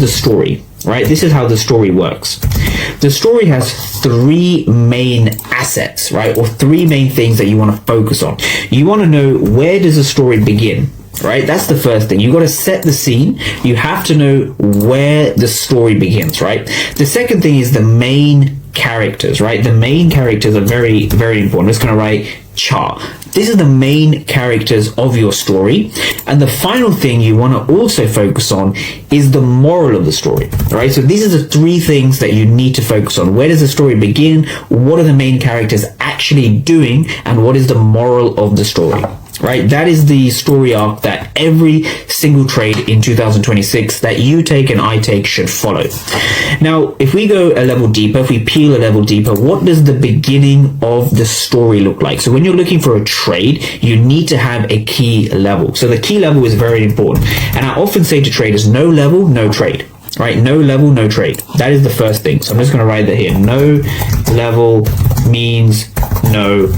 the story, right? This is how the story works. The story has three main assets, right? Or three main things that you want to focus on. You want to know, where does the story begin? Right? That's the first thing. You got to set the scene. You have to know where the story begins, right? The second thing is the main characters, right? The main characters are very, very important. I'm just going to write chart. These are the main characters of your story. And the final thing you want to also focus on is the moral of the story, right? So these are the three things that you need to focus on. Where does the story begin? What are the main characters actually doing? And what is the moral of the story? Right? That is the story arc that every single trade in 2026 that you take and I take should follow. Now, if we go a level deeper, if we peel a level deeper, what does the beginning of the story look like? So when you're looking for a trade, you need to have a key level. So the key level is very important. And I often say to traders, no level, no trade. Right? No level, no trade. That is the first thing. So I'm just going to write that here. No level means no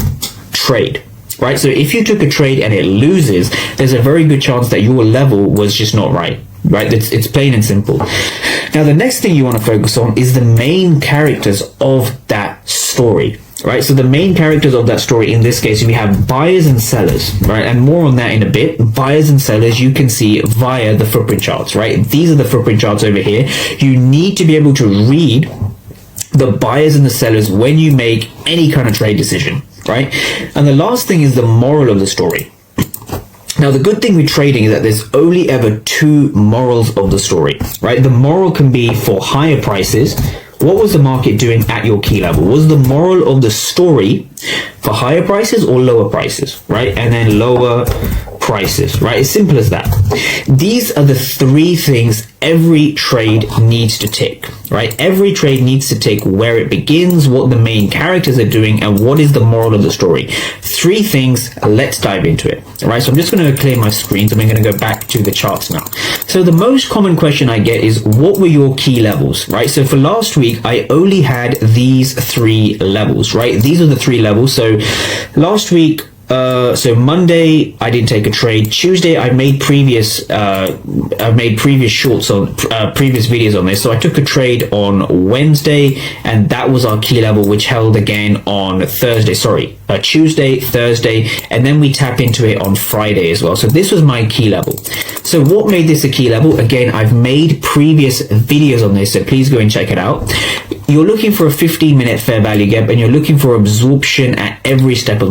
trade. Right? So if you took a trade and it loses, there's a very good chance that your level was just not right. Right? It's plain and simple. Now, the next thing you want to focus on is the main characters of that story. Right? So the main characters of that story, in this case, we have buyers and sellers, right? And more on that in a bit. Buyers and sellers, you can see via the footprint charts, right? These are the footprint charts over here. You need to be able to read the buyers and the sellers when you make any kind of trade decision. Right? And the last thing is the moral of the story. Now, the good thing with trading is that there's only ever two morals of the story, right? The moral can be for higher prices. What was the market doing at your key level? Was the moral of the story for higher prices or lower prices, right? And then lower prices, right? As simple as that. These are the three things every trade needs to tick, right? Every trade needs to tick where it begins, what the main characters are doing, and what is the moral of the story. Three things. Let's dive into it. All right, so I'm just going to clear my screen. So I'm going to go back to the charts now. So the most common question I get is, what were your key levels, right? So for last week, I only had these three levels, right? These are the three levels. So last week, so Monday I didn't take a trade. Tuesday I made previous shorts on previous videos on this. So I took a trade on Wednesday, and that was our key level, which held again on Tuesday, Thursday, and then we tap into it on Friday as well. So this was my key level. So what made this a key level? Again, I've made previous videos on this, so please go and check it out. You're looking for a 15-minute fair value gap, and you're looking for absorption at every step of